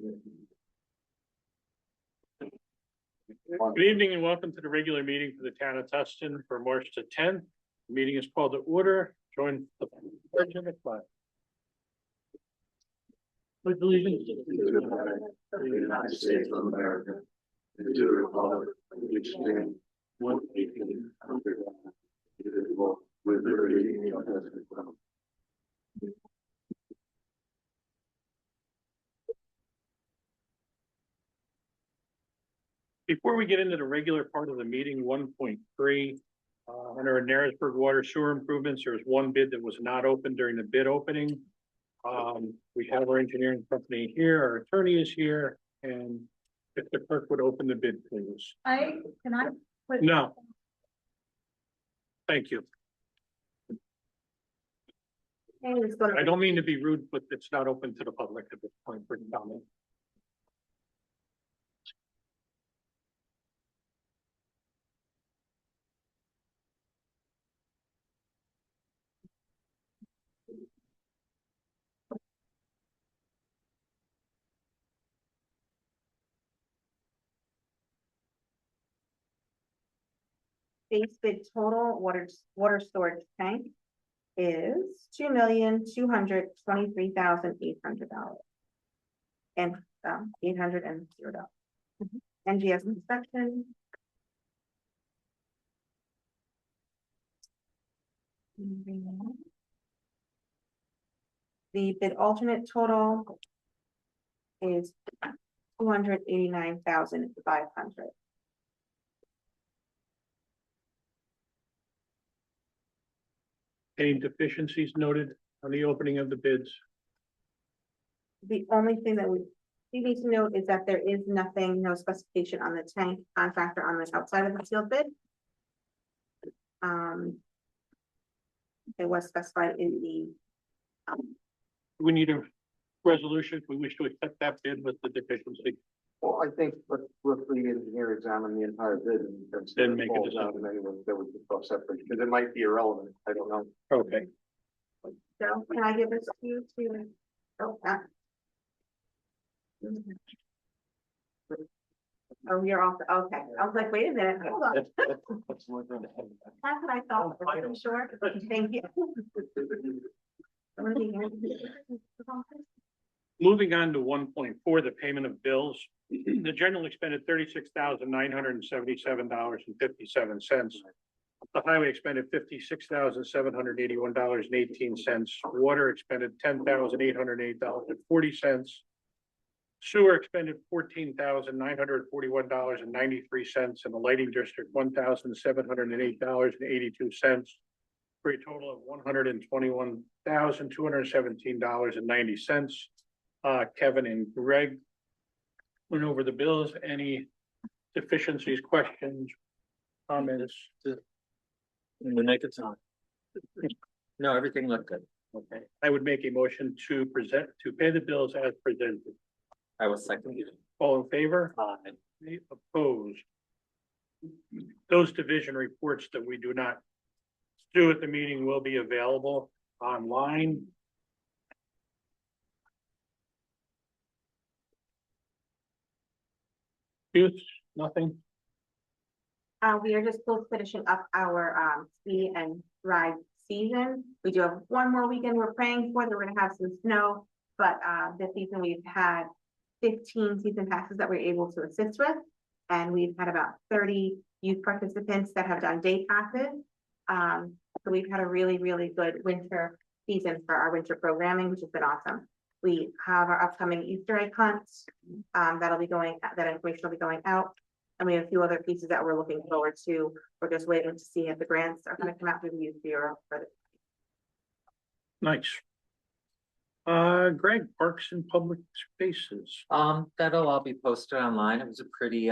Good evening and welcome to the regular meeting for the town of Tustin for March the 10th. The meeting is called to order. Join the pledge of the flag. With allegiance to the United States of America, and to the republic which stands one nation under God, indivisible, with liberty and justice for all. Before we get into the regular part of the meeting, 1.3, under Narrowsburg Water Sewer Improvements, there was one bid that was not open during the bid opening. We have our engineering company here, our attorney is here, and if the clerk would open the bid, please. Can I put? No. Thank you. I don't mean to be rude, but it's not open to the public at this point for comment. Base bid total water storage tank is $2,223,800 and $800. NGS inspection. The bid alternate total is $289,500. Any deficiencies noted on the opening of the bids? The only thing that we need to note is that there is nothing, no specification on the tank contractor on the outside of the sealed bid. It was specified in the. We need a resolution if we wish to accept that bid with the deficiency. Well, I think let the engineer examine the entire bid and Then make a falls decision. out and anyone that would discuss separate, because it might be irrelevant. I don't know. Okay. So can I give this to you to? Oh, oh, you're off. Okay, I was like, wait a minute, hold on. That's what I thought. I'm sure. Thank you. Moving on to 1.4, the payment of bills. The general expended $36,977.57. The highway expended $56,781.18. Water expended $10,808.40. Sewer expended $14,941.93, and the lighting district $1,708.82, for a total of $121,217.90. Kevin and Greg went over the bills. Any deficiencies, questions, comments? In the nick of time. No, everything looked good. Okay, I would make a motion to pay the bills as presented. I was second. All in favor? Aye. Opposed? Those division reports that we do not do at the meeting will be available online. Youth, nothing? We are just close finishing up our ski and ride season. We do have one more weekend we're praying for. That we're gonna have some snow, but this season we've had 15 season passes that we're able to assist with, and we've had about 30 youth participants that have done day passes. So we've had a really, really good winter season for our winter programming, which has been awesome. We have our upcoming Easter egg hunts. That information will be going out. And we have a few other pieces that we're looking forward to. We're just waiting to see if the grants are going to come out through the Youth Bureau for the. Nice. Greg, Parks and Public Spaces. That'll all be posted online. It was a pretty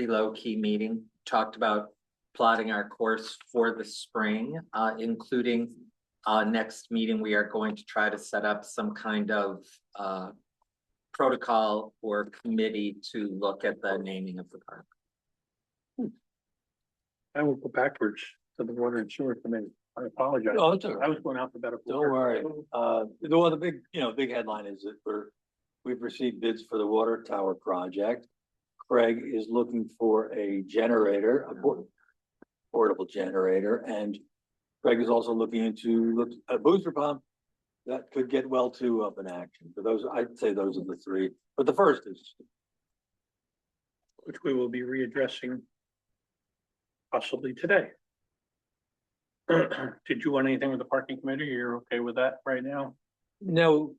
low key meeting. Talked about plotting our course for the spring, including next meeting. We are going to try to set up some kind of protocol or committee to look at the naming of the park. I will go backwards to the Water and Sewer Committee. I apologize. Oh, it's all right. I was going alphabetical. Don't worry. The big headline is that we're we've received bids for the water tower project. Craig is looking for a generator, portable generator, and Craig is also looking into a booster pump that could get well two up in action. For those, I'd say those are the three, but the first is, which we will be readdressing possibly today. Did you want anything with the parking committee? You're okay with that right now? no,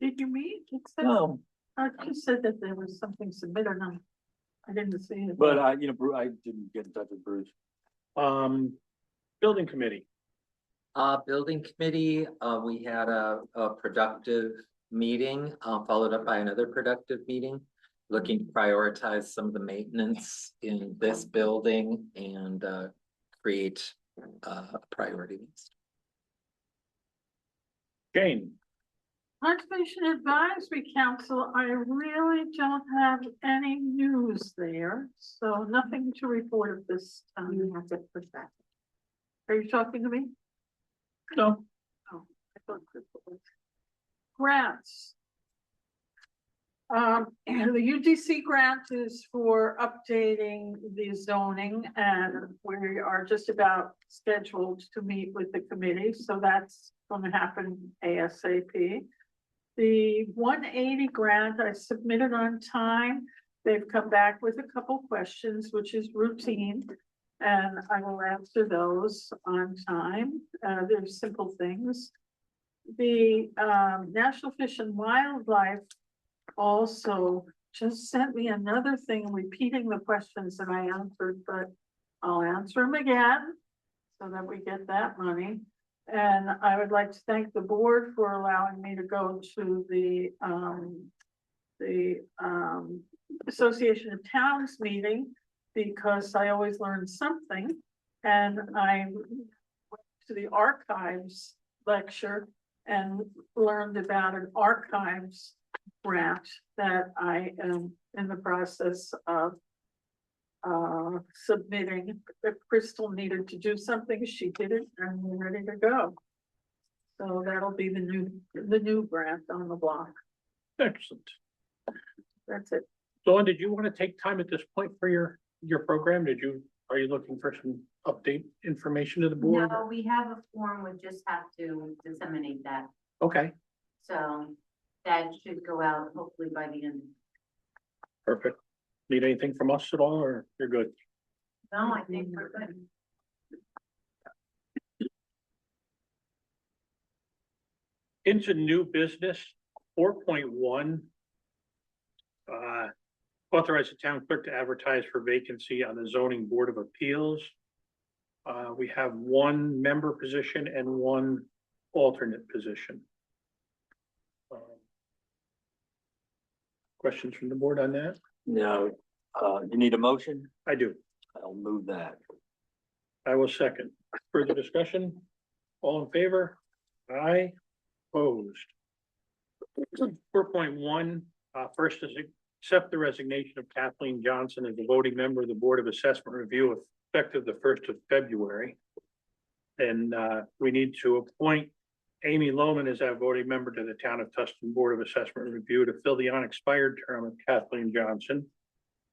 Did you meet? no, I just said that there was something submitted on. I didn't see it. but I didn't get in touch with Bruce. Building committee, Building committee, we had a productive meeting, followed up by another productive meeting. Looking to prioritize some of the maintenance in this building and, create a priority list. Jane, Conservation Advisory Council, I really don't have any news there, so nothing to report at this time. You have to push that. Are you talking to me? no, Oh, I thought Crystal was. Grants. And the UDC grant is for updating the zoning, and we are just about scheduled to meet with the committee, so that's gonna happen ASAP. The 180 grant I submitted on time. They've come back with a couple questions, which is routine, and I will answer those on time. They're simple things. The National Fish and Wildlife also just sent me another thing repeating the questions that I answered, but I'll answer them again so that we get that money. And I would like to thank the board for allowing me to go to the Association of Towns meeting, because I always learn something. And I went to the archives lecture and learned about an archives grant that I am in the process of submitting. If Crystal needed to do something, she did it, and we're ready to go. So that'll be the new grant on the block. excellent. That's it. Dawn, did you want to take time at this point for your program? Are you looking for some update information to the board? No, we have a form, we just have to disseminate that, Okay, so that should go out hopefully by the end. perfect. Need anything from us at all, or you're good? No, I think we're good. Into new business, 4.1. Authorize the town clerk to advertise for vacancy on the zoning board of appeals. We have one member position and one alternate position. Questions from the board on that? No, you need a motion? I do. I'll move that. I will second. Further discussion? All in favor? Aye. Opposed. 4.1, first is accept the resignation of Kathleen Johnson as a voting member of the Board of Assessment Review effective the 1st of February. And we need to appoint Amy Lohman as our voting member to the Town of Tustin Board of Assessment Review to fill the unexpired term of Kathleen Johnson.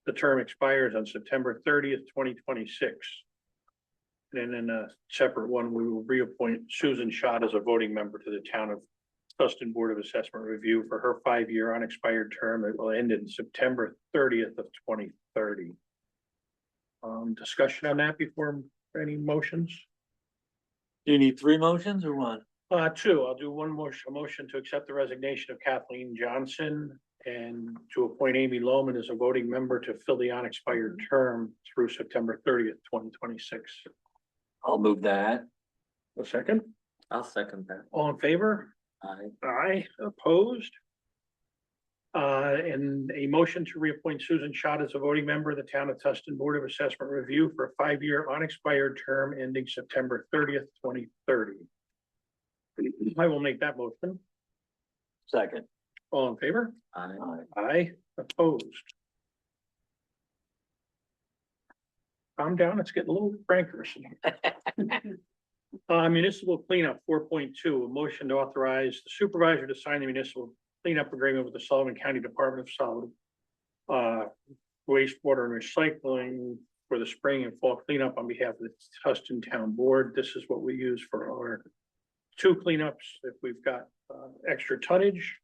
The term expires on September 30th, 2026. And then in a separate one, we will reappoint Susan Schott as a voting member to the Town of Tustin Board of Assessment Review for her 5-year unexpired term. It will end in September 30th of 2030. Discussion on that before any motions? Do you need 3 motions or 1? 2, I'll do one more motion to accept the resignation of Kathleen Johnson and to appoint Amy Lohman as a voting member to fill the unexpired term through September 30th, 2026. I'll move that. A second, I'll second that. all in favor? Aye, opposed? And a motion to reappoint Susan Schott as a voting member of the Town of Tustin Board of Assessment Review for a 5-year unexpired term ending September 30th, 2030. I will make that motion. Second. All in favor? Aye. Aye, opposed. Calm down, it's getting a little rancorous. Municipal cleanup 4.2, a motion to authorize the supervisor to sign the municipal cleanup agreement with the Sullivan County Department of Solid wastewater and recycling for the spring and fall cleanup on behalf of the Tustin Town Board. This is what we use for our 2 cleanups if we've got extra tonnage.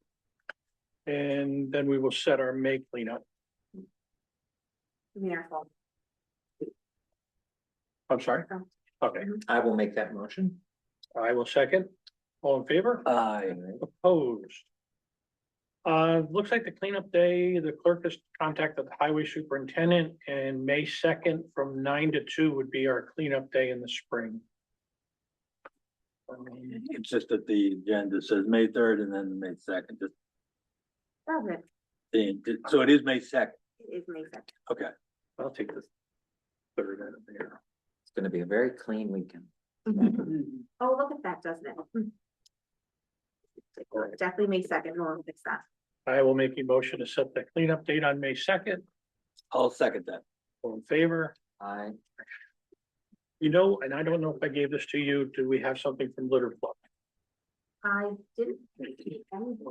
And then we will set our May cleanup. Miracle. I'm sorry. Okay, I will make that motion. I will second. All in favor? Aye. Opposed? Looks like the cleanup day, the clerk has contacted the highway superintendent, and May 2nd from 9 to 2 would be our cleanup day in the spring. It's just that the agenda says May 3rd and then May 2nd, just Does it? so it is May 2nd, It is May second. okay. I'll take the 3rd out of there. It's gonna be a very clean weekend. Oh, look at that, doesn't it? Definitely May second, no one will fix that. I will make a motion to set the cleanup date on May 2nd. I'll second that. All in favor? I, You know, and I don't know if I gave this to you, do we have something from Litter Club? I didn't. see anything.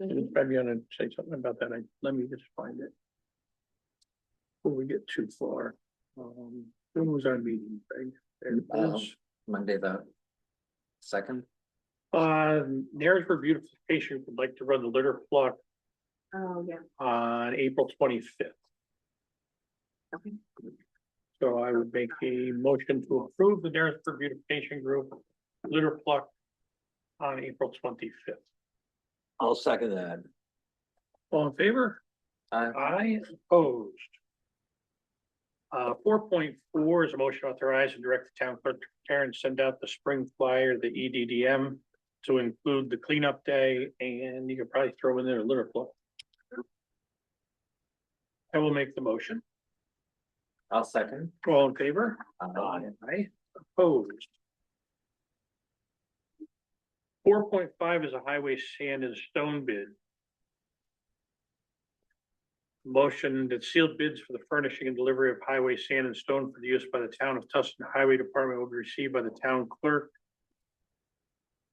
I'm gonna say something about that. Let me just find it. Before we get too far. When was our meeting, Craig? There it is. Monday the 2nd. Narrowsburg Beautification would like to run the litter flock Oh, yeah. on April 25th. Okay. So I would make a motion to approve the Narrowsburg Beautification Group litter pluck on April 25th. I'll second that. All in favor? I, Aye, opposed. 4.4 is a motion to authorize and direct the town clerk to prepare and send out the spring flyer, the EDDM, to include the cleanup day, and you could probably throw in there a litter pluck. I will make the motion. I'll second. All in favor? Aye, opposed. 4.5 is a highway sand and stone bid. Motion that sealed bids for the furnishing and delivery of highway sand and stone for the use by the town of Tustin Highway Department will be received by the town clerk.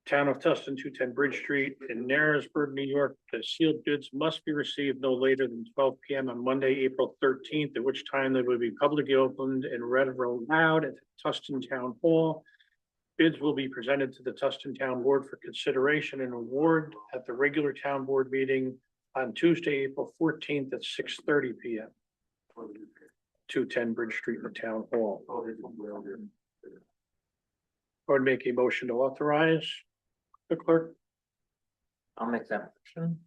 Town of Tustin, 210 Bridge Street in Narrowsburg, New York. The sealed bids must be received no later than 12 p.m. on Monday, April 13th, at which time they will be publicly opened and read aloud at Tustin Town Hall. Bids will be presented to the Tustin Town Board for consideration and award at the regular town board meeting on Tuesday, April 14th at 6:30 p.m. 210 Bridge Street in the Town Hall. I would make a motion to authorize the clerk. I'll make that motion.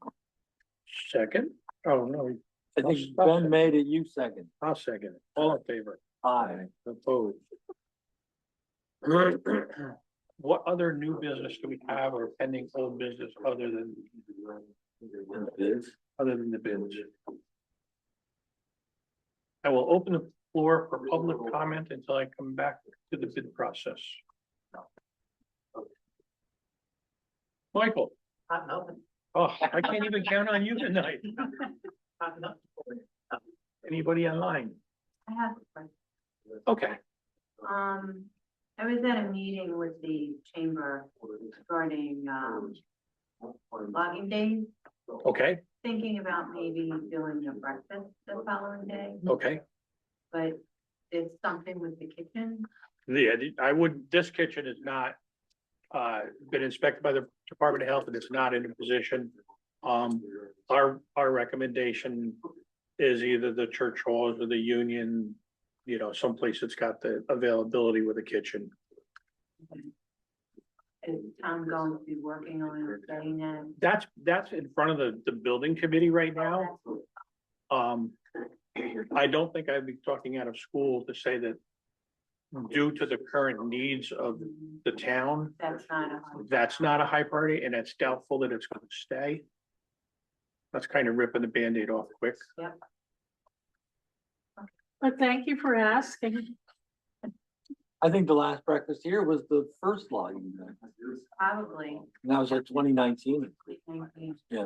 Second. Oh, no, I think Ben made it, you second. I'll second it. All in favor? Aye. Opposed. What other new business do we have or pending old business other than the bids? I will open the floor for public comment until I come back to the bid process. Michael, oh, I can't even count on you tonight. Anybody online? I have a question. Okay, I was at a meeting with the chamber regarding, logging days, okay, thinking about maybe doing a breakfast the following day, okay. but it's something with the kitchen. Yeah, this kitchen is not, been inspected by the Department of Health and it's not in a position. Our recommendation is either the church halls or the union, someplace that's got the availability with a kitchen. Is town going to be working on getting that? That's in front of the building committee right now. I don't think I'd be talking out of school to say that due to the current needs of the town, that's not a high priority, and it's doubtful that it's going to stay. That's kind of ripping the Band-Aid off quick. Yep. But thank you for asking. I think the last breakfast here was the first logging day. Probably. And that was like 2019. Yeah.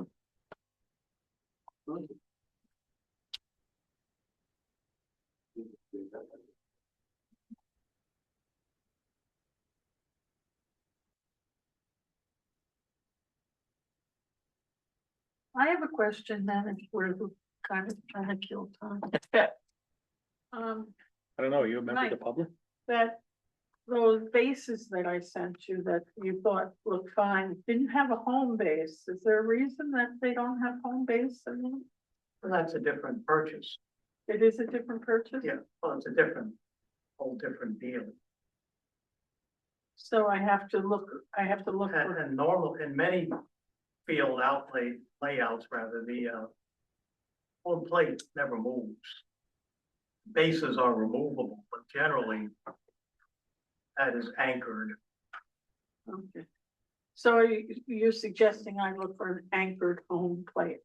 I have a question then, if we're kind of trying to kill time. I don't know, you a member of the Right. public? That those bases that I sent you that you thought looked fine, didn't have a home base. Is there a reason that they don't have home base? I mean, Well, that's a different purchase. it is a different purchase? Yeah, well, it's a whole different deal. So I have to look And, for, and normal, in many field layouts rather, the home plate never moves. Bases are removable, but generally that is anchored. okay. So you're suggesting I look for an anchored home plate?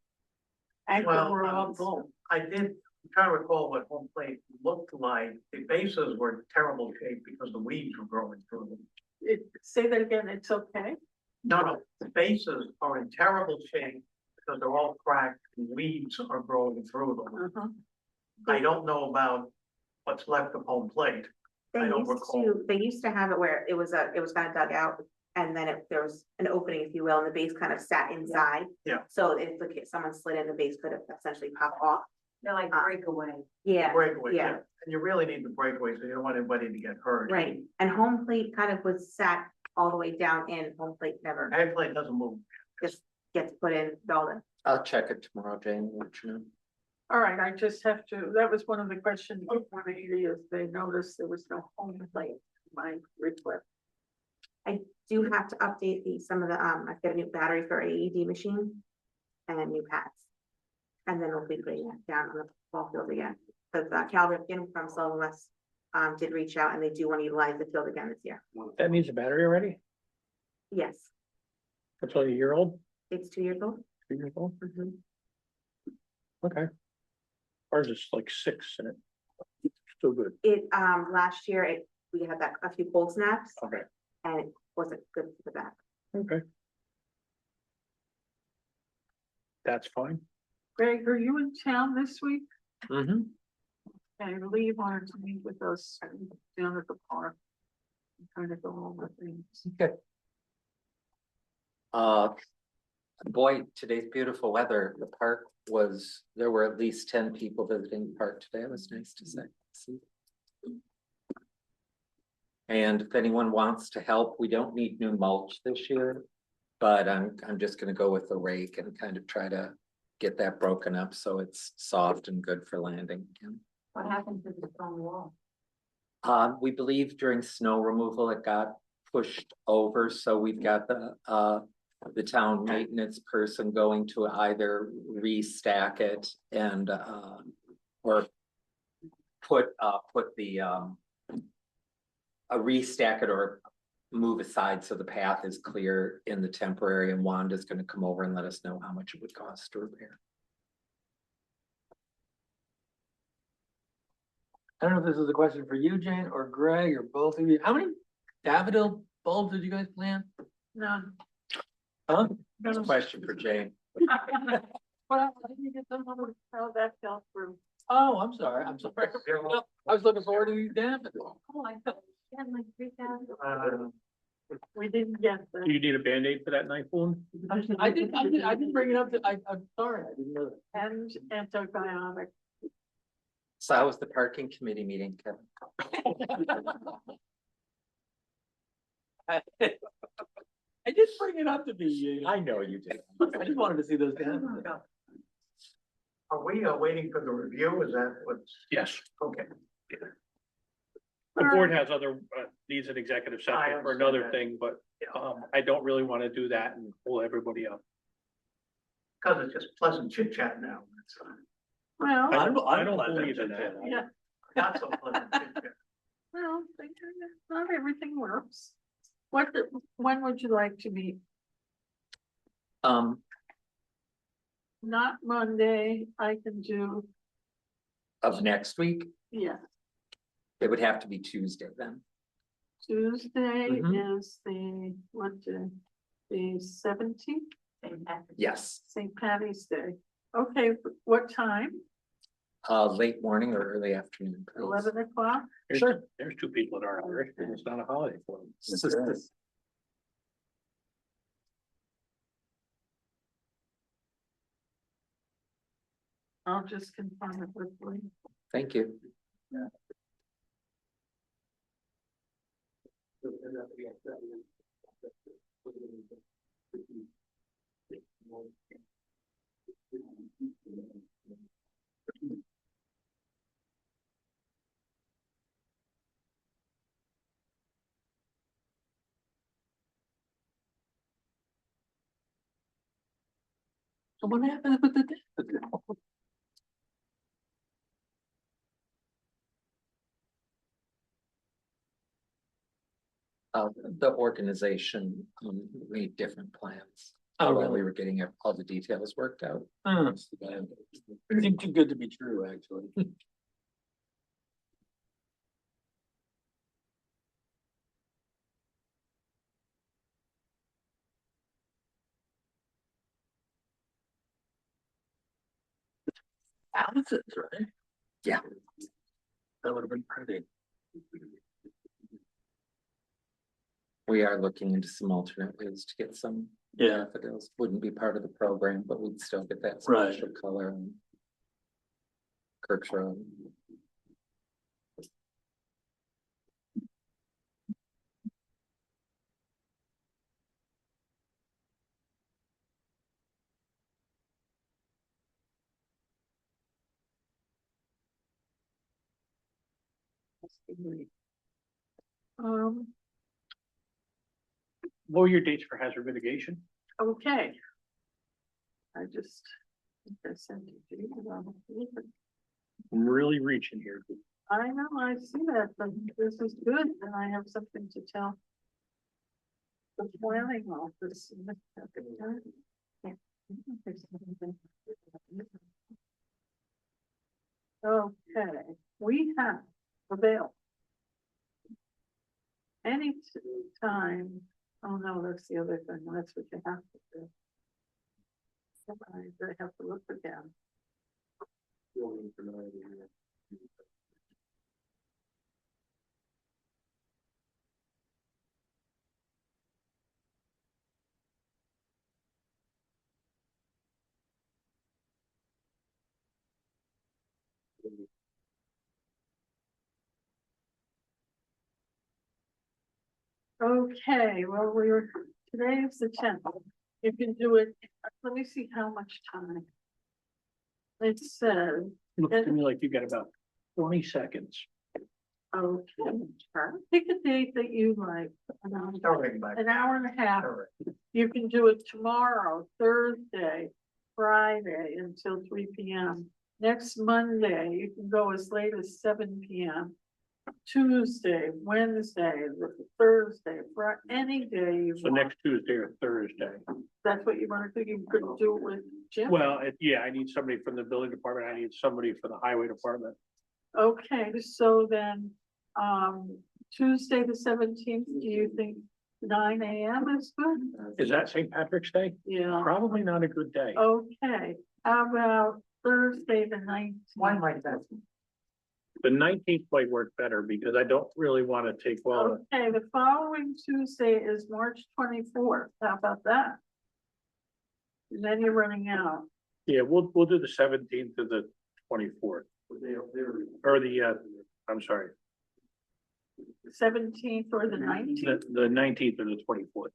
Anchored Well, or a bolt? I did, I'm trying to recall what home plate looked like. The bases were in terrible shape because the weeds were growing through them. Say that again, it's okay? No, the bases are in terrible shape because they're all cracked and weeds are growing through them. Uh-huh. I don't know about what's left of home plate. They I don't used recall. to, they used to have it where it was kind of dug out, and then there was an opening, if you will, and the base kind of sat inside. Yeah. So if someone slid in, the base could essentially pop off. They're like breakaway. Yeah, Breakaway, yeah. yeah, and you really need the breakaway, so you don't want anybody to get hurt. right. And home plate kind of was sat all the way down in, home plate never Head plate doesn't move. gets put in, Dalton. I'll check it tomorrow, Jane, let you know. All right, I just have to, that was one of the questions before me, is they noticed there was no home plate, in my request. Do have to update some of the, I've got a new battery for AED machine and new pads. And then we'll be putting that down on the ball field again, because Cal Ripken from Sullivan West did reach out, and they do want to utilize the field again this year. That needs a battery already? Yes, It's only a year old, it's 2 years old. 3 years old? Mhm. Okay. Ours is like 6 and it's still good. It, last year, we had a few cold snaps, Okay. and it wasn't good for the back. Okay. That's fine. Greg, are you in town this week? Mm-hmm. And Lee wanted to meet with us down at the park. Trying to go over things. Okay. Boy, today's beautiful weather. The park there were at least 10 people visiting the park today. It was nice to see. And if anyone wants to help, we don't need new mulch this year. But I'm just gonna go with the rake and kind of try to get that broken up so it's soft and good for landing again. What happened to the stone wall? We believe during snow removal, it got pushed over, so we've got the town maintenance person going to either restack it and, or put the, restack it or move aside so the path is clear in the temporary, and Wanda's gonna come over and let us know how much it would cost to repair. I don't know if this is a question for you, Jane, or Greg, or both of you. How many daffodil bulbs did you guys plant? None. Huh? That's a question for Jane. Well, I didn't get them over how that fell through. Oh, I'm sorry. I was looking forward to these daffodils. Oh, I thought she had like 3,000. We didn't get Do them. you need a Band-Aid for that knife wound? I didn't bring it up. I'm sorry. I didn't know And antibiotic. So how was the parking committee meeting, Kevin? that. I did bring it up to be. I know you did. I just wanted to see those daffodils. Are we waiting for the review? Is that what's, Yes. okay? The board has other, needs an executive I session for understand another that. thing, but, Yeah. I don't really want to do that and pull everybody up. Because it's just pleasant chit chat now. It's Well, I don't believe in that. yeah, not so pleasant chit chat. well, not everything works. When would you like to meet? Not Monday, I can do, Of next week, yeah, it would have to be Tuesday then. Tuesday Mhm. is what day? The 17th, Yes, St. Patty's Day. Okay, what time? late morning or early afternoon. please. 11 o'clock? There's 2 people that are Irish, and it's not a holiday for them. I'll just confirm it with Lee. Thank you. So what happened with the? The organization made different plans. Oh, While really? we were getting all the details worked out. It seemed too good to be true, actually. Allison's, right? Yeah. That would have been pretty. We are looking into some alternate ways to get some. Yeah. Daffodils wouldn't be part of the program, but we'd still get that Right. special color. And Kirk's Road. Um, What were your dates for hazard mitigation? okay. I just, think I sent it to you. I'm really reaching here. I know, I see that, but this is good, and I have something to tell. The planning office. Okay, we have available. Any time, oh no, that's the other thing, that's what you have to do. I have to look again. Okay, well, today is the 10th. You can do it, let me see how much time. It says, Looks to me like you got about 20 seconds. okay, pick a date that you like. Starting back. An hour and a half. Correct. You can do it tomorrow, Thursday, Friday until 3 p.m. Next Monday, you can go as late as 7 p.m. Tuesday, Wednesday, Thursday, for any day you So want. next Tuesday or Thursday. That's what you want to do. You could do it with Jim. Well, yeah, I need somebody from the building department. I need somebody for the highway department. Okay, so then, Tuesday, the 17th, do you think 9 a.m. is good? Is that St. Patrick's Day? Yeah. Probably not a good day. Okay, how about Thursday, the 19th? Why might that? The 19th might work better because I don't really want to take well. Okay, the following Tuesday is March 24th. How about that? And then you're running out. Yeah, we'll do the 17th to the 24th. Or the, I'm sorry, 17th or the 19th? the 19th or the 24th.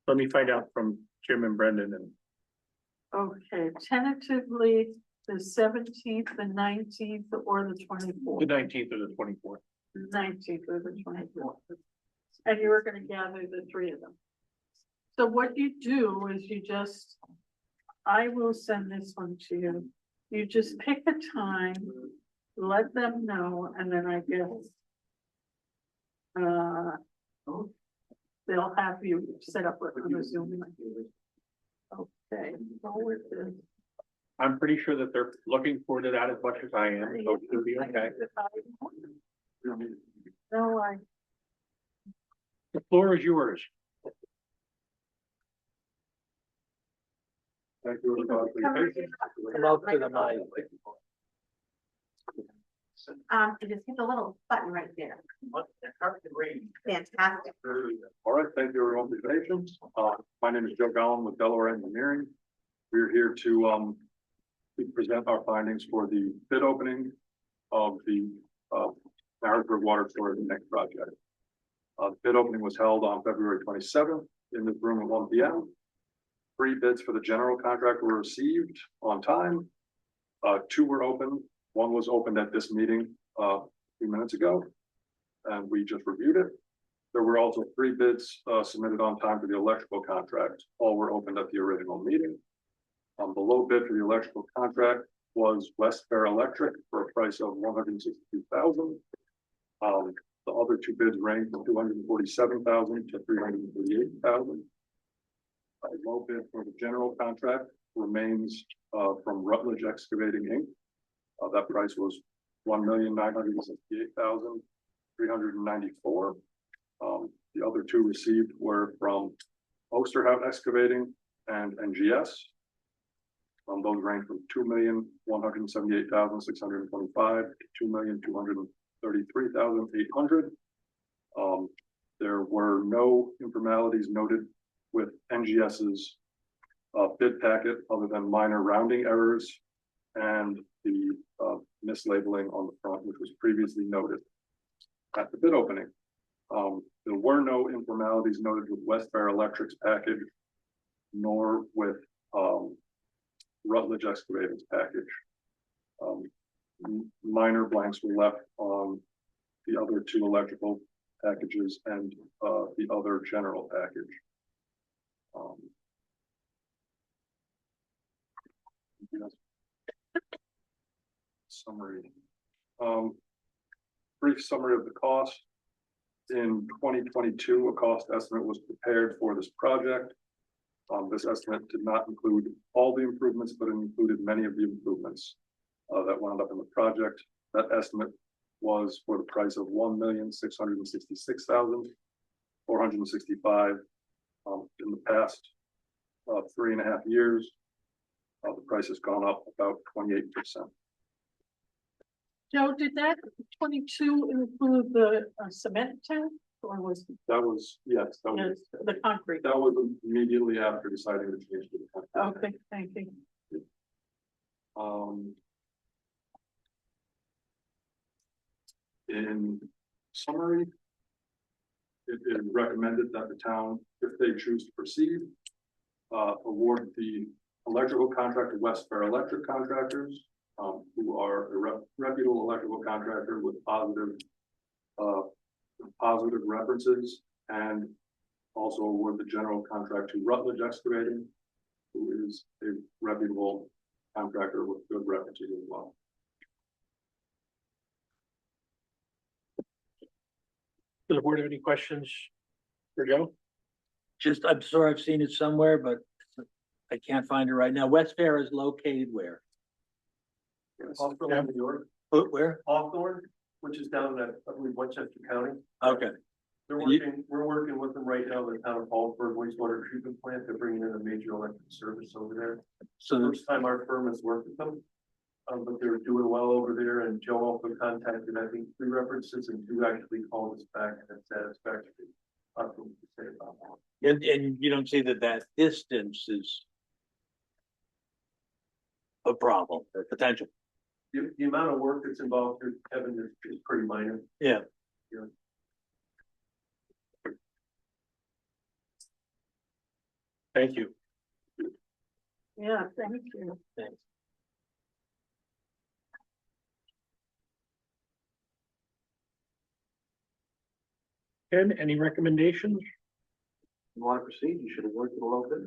Let me find out from Jim and Brendan and Okay, tentatively the 17th, the 19th, or the the 24th. 19th or the 24th. 19th or the 24th. And you were gonna gather the three of them. So what you do is you just, I will send this one to you. You just pick a time, let them know, and then I guess they'll have you set up on a Zoom. Okay, go with this. I'm pretty sure that they're looking forward to that as much as I am, so it should be okay. No, The floor is yours. Thank you. Hello to the mic. You just hit the little button right there. Fantastic. All right, thank you everyone for your patience. My name is Joe Gowan with Delaware Engineering. We're here to to present our findings for the bid opening of the Narrowsburg Water Storage Next project. The bid opening was held on February 27th in this room at 1 p.m. 3 bids for the general contract were received on time. 2 were open. 1 was opened at this meeting a few minutes ago, and we just reviewed it. There were also 3 bids submitted on time for the electrical contract. All were opened at the original meeting. The low bid for the electrical contract was West Fair Electric for a price of $162,000. The other 2 bids range from $247,000 to $338,000. Low bid for the general contract remains from Rutledge Excavating Inc. That price was $1,968,394. The other 2 received were from Osterhout Excavating and NGS. Those range from $2,178,625 to $2,233,800. There were no informalities noted with NGS's bid packet other than minor rounding errors and the mislabeling on the front, which was previously noted at the bid opening. There were no informalities noted with West Fair Electric's package, nor with Rutledge Excavating's package. Minor blanks were left on the other 2 electrical packages and the other general package. Yes. Summary. Brief summary of the cost. In 2022, a cost estimate was prepared for this project. This estimate did not include all the improvements, but it included many of the improvements that wound up in the project. That estimate was for the price of $1,666,465. In the past 3.5 years, the price has gone up about 28%. Joe, did that 22 include the cement tank or was That was, yes, that was, it the concrete? that was immediately after deciding to change to the contract. Okay, thank you. In summary, it is recommended that the town, if they choose to proceed, award the electrical contract to West Fair Electric Contractors, who are a reputable electrical contractor with positive references, and also award the general contract to Rutledge Excavating, who is a reputable contractor with good references as well. Does the board have any questions for Joe? Just, I'm sorry, I've seen it somewhere, but I can't find it right now. West Fair is located where? Hawthorne, New York. Where? Hawthorne, which is down at, I believe, Westchester County. Okay, We're working with them right now, the town of Hallsburg wastewater treatment plant. They're bringing in a major electric service over there. so the First time our firm has worked with them. But they're doing well over there, and Joe also contacted, I think, 3 references, and 2 actually called us back and had satisfactory. Nothing to say about that. and you don't see that distance is a problem or potential. The amount of work that's involved here, Kevin, is pretty minor. Yeah. Thank you. Yeah, thank you. Thanks. Ken, any recommendations? You want to proceed, you should have worked it a little bit.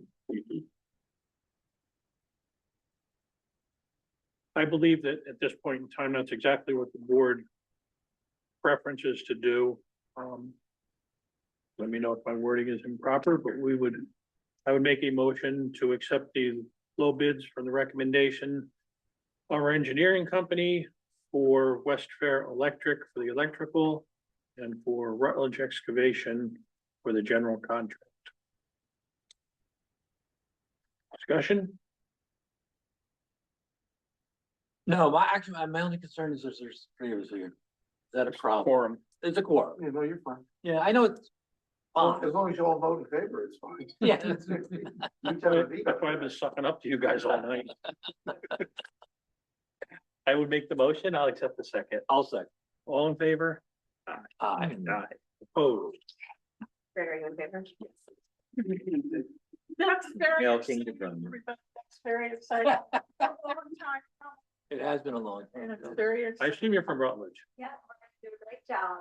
I believe that at this point in time, that's exactly what the board preferences to do. Let me know if my wording is improper, but I would make a motion to accept the low bids from the recommendation of our engineering company for West Fair Electric for the electrical and for Rutledge Excavation for the general contract. Discussion? No, my only concern is there's 3 of us here. Is that a problem? Quorum. It's a quorum. Yeah, no, you're fine. Yeah, I know it's, fine. As long as you all vote in favor, it's fine. Yeah. That's why I've been sucking up to you guys all night. I would make the motion. I'll accept the second. I'll second. All in favor? Aye. Aye. Opposed? Are you in favor? That's very. Milking the exciting, drum. everybody. That's very exciting. A long time coming, It has been a long and time. it's very I exciting. assume you're from Rutledge. Yeah, we're gonna do a great job.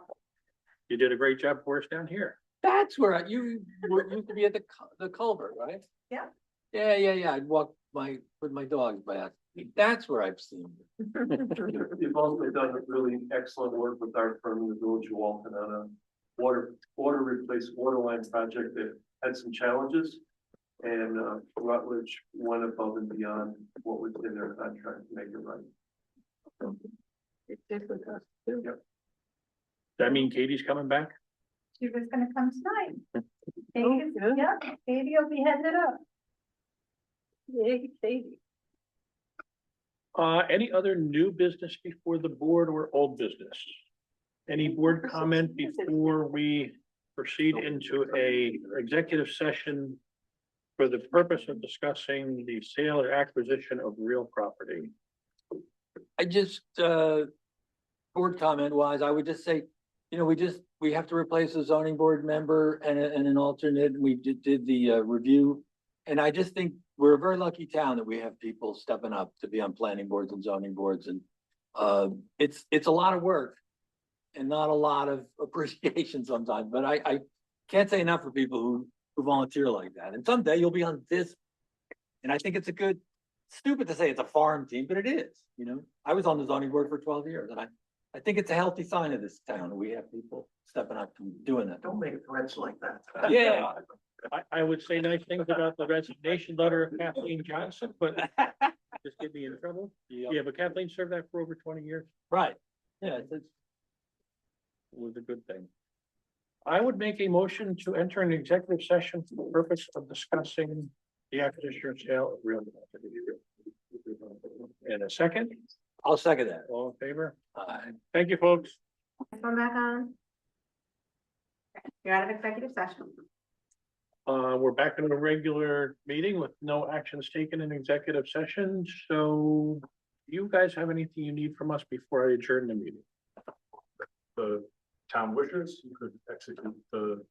You did a great job for us down here. That's where you used to be at the culvert, right? Yeah. Yeah. I'd walk with my dogs back. That's where I've seen you. You've also done really excellent work with our firm in the village of Walton on a water line project that had some challenges. And Rutledge went above and beyond what was in their contract to make it right. It did with us too. Does that mean Katie's coming back? She was gonna come tonight. Oh, Katie, good. yeah, Katie will be headed up. Yay, Katie. Any other new business before the board or old business? Any board comment before we proceed into a executive session for the purpose of discussing the sale or acquisition of real property? I just, board comment wise, I would just say, we have to replace a zoning board member and an alternate. We did the review. And I just think we're a very lucky town that we have people stepping up to be on planning boards and zoning boards. And it's a lot of work and not a lot of appreciation sometimes, but I can't say enough for people who volunteer like that. And someday you'll be on this. And I think it's stupid to say it's a farm team, but it is, I was on the zoning board for 12 years and I think it's a healthy sign of this town. We have people stepping up and doing that. Don't make threats like that. Yeah. I would say nice things about the resignation letter of Kathleen Johnson, but just get me in trouble. Yeah, but Kathleen served that for over 20 years. Right. Yeah, It was a good thing. I would make a motion to enter an executive session for the purpose of discussing the acquisition or sale of real property. And a second, I'll second that. all in favor? Aye. Thank you, folks. Next one back on. You're out of executive session. We're back in a regular meeting with no actions taken in executive session, so do you guys have anything you need from us before I adjourn the meeting? The town wishes, you could execute the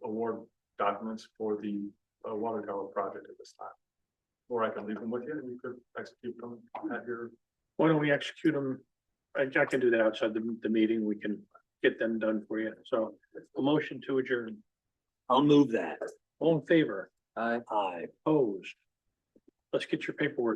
award documents for the water tower project at this time. Or I can leave them with you and you could execute them at your. Why don't we execute them? I can do that outside the meeting. We can get them done for you. So a motion to adjourn. I'll move that. All in favor? Aye. Aye. Opposed? Let's get your paperwork